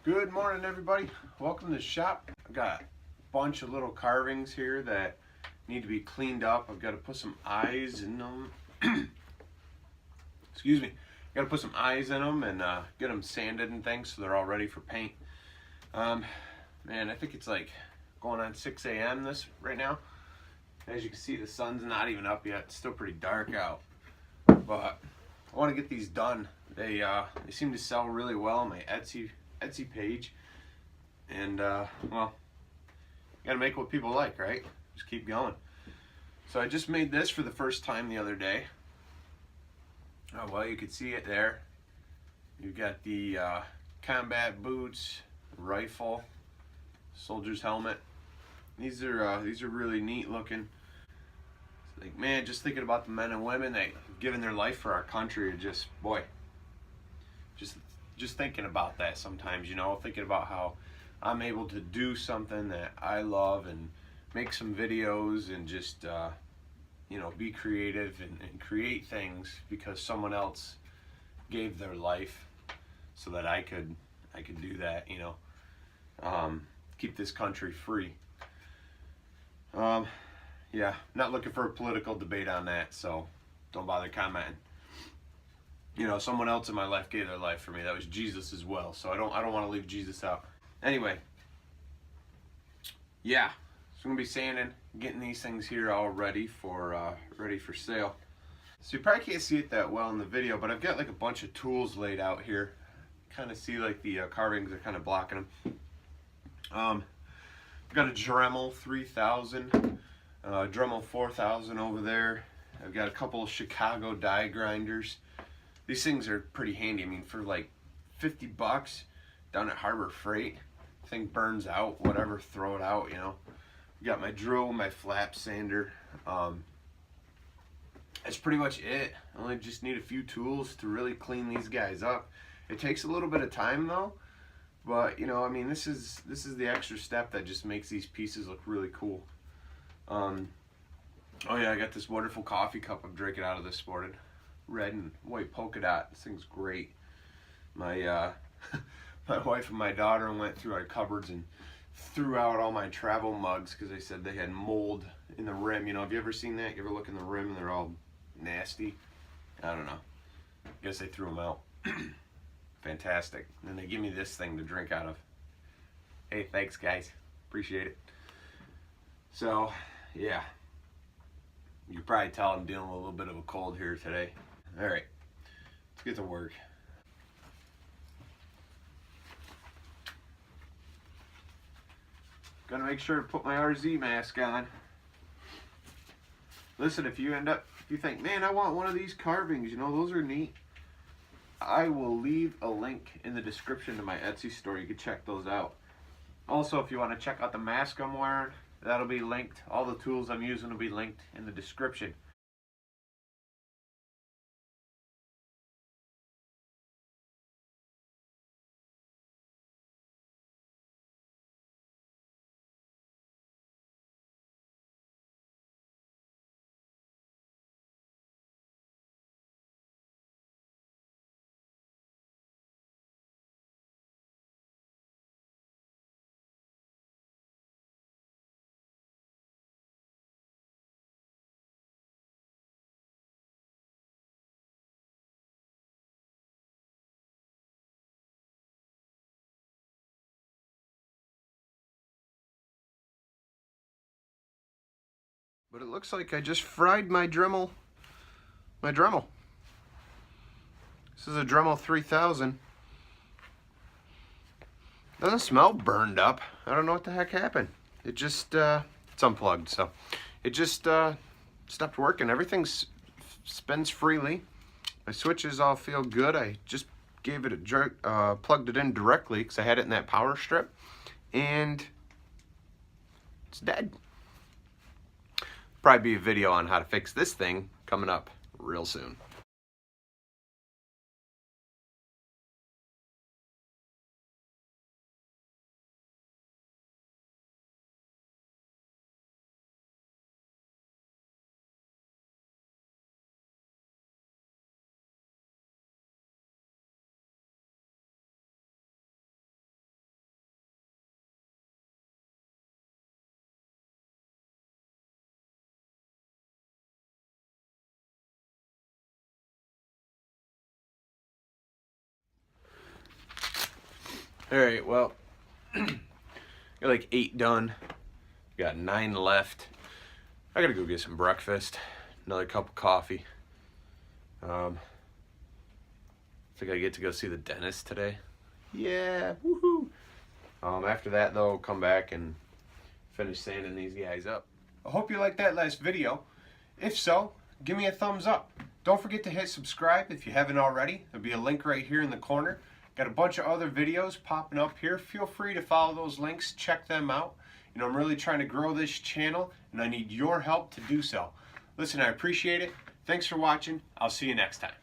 Good morning, everybody. Welcome to the shop. I've got a bunch of little carvings here that need to be cleaned up. I've got to put some eyes in them. Excuse me. Got to put some eyes in them and get them sanded and things so they're all ready for paint. Man, I think it's like going on 6 a.m. this right now. As you can see, the sun's not even up yet. It's still pretty dark out. But I want to get these done. They seem to sell really well on my Etsy page, and well, you gotta make what people like, right? Just keep going. So I just made this for the first time the other day. Oh, well, you can see it there. You've got the combat boots, rifle, soldier's helmet. These are really neat looking. It's like, man, just thinking about the men and women that have given their life for our country, just boy, just thinking about that sometimes, you know, thinking about how I'm able to do something that I love and make some videos and just you know, be creative and create things because someone else gave their life so that I could do that, you know, keep this country free. Yeah, not looking for a political debate on that, so don't bother commenting. You know, someone else in my life gave their life for me. That was Jesus as well. So I don't want to leave Jesus out. Anyway, yeah, so I'm gonna be sanding, getting these things here all ready for sale. So you probably can't see it that well in the video, but I've got like a bunch of tools laid out here. Kind of see like the carvings are kind of blocking them. I've got a Dremel 3000, Dremel 4000 over there. I've got a couple of Chicago die grinders. These things are pretty handy. I mean, for like 50 bucks down at Harbor Freight, thing burns out, whatever, throw it out, you know. Got my drill, my flap sander. That's pretty much it. I only just need a few tools to really clean these guys up. It takes a little bit of time though, but you know, I mean, this is the extra step that just makes these pieces look really cool. Oh yeah, I got this wonderful coffee cup I'm drinking out of this morning. Red and white polka dot. This thing's great. My my wife and my daughter went through our cupboards and threw out all my travel mugs because they said they had mold in the rim. You know, have you ever seen that? You ever look in the rim and they're all nasty? I don't know. Guess they threw them out. Fantastic. And then they give me this thing to drink out of. Hey, thanks guys. Appreciate it. So, yeah. You can probably tell I'm dealing with a little bit of a cold here today. All right, let's get to work. Gotta make sure to put my RZ mask on. Listen, if you think, man, I want one of these carvings, you know, those are neat. I will leave a link in the description to my Etsy store. You can check those out. Also, if you want to check out the mask I'm wearing, that'll be linked. All the tools I'm using will be linked in the description. But it looks like I just fried my Dremel. This is a Dremel 3000. Doesn't smell burned up. I don't know what the heck happened. It just, it's unplugged, so it just stopped working. Everything spins freely. My switches all feel good. I just gave it a jerk, plugged it in directly because I had it in that power strip, and it's dead. Probably be a video on how to fix this thing coming up real soon. Alright, well, got like 8 done. Got 9 left. I gotta go get some breakfast. Another cup of coffee. I think I get to go see the dentist today. Yeah, woohoo! After that though, I'll come back and finish sanding these guys up. I hope you liked that last video. If so, give me a thumbs up. Don't forget to hit subscribe if you haven't already. There'll be a link right here in the corner. Got a bunch of other videos popping up here. Feel free to follow those links, check them out. You know, I'm really trying to grow this channel and I need your help to do so. Listen, I appreciate it. Thanks for watching. I'll see you next time.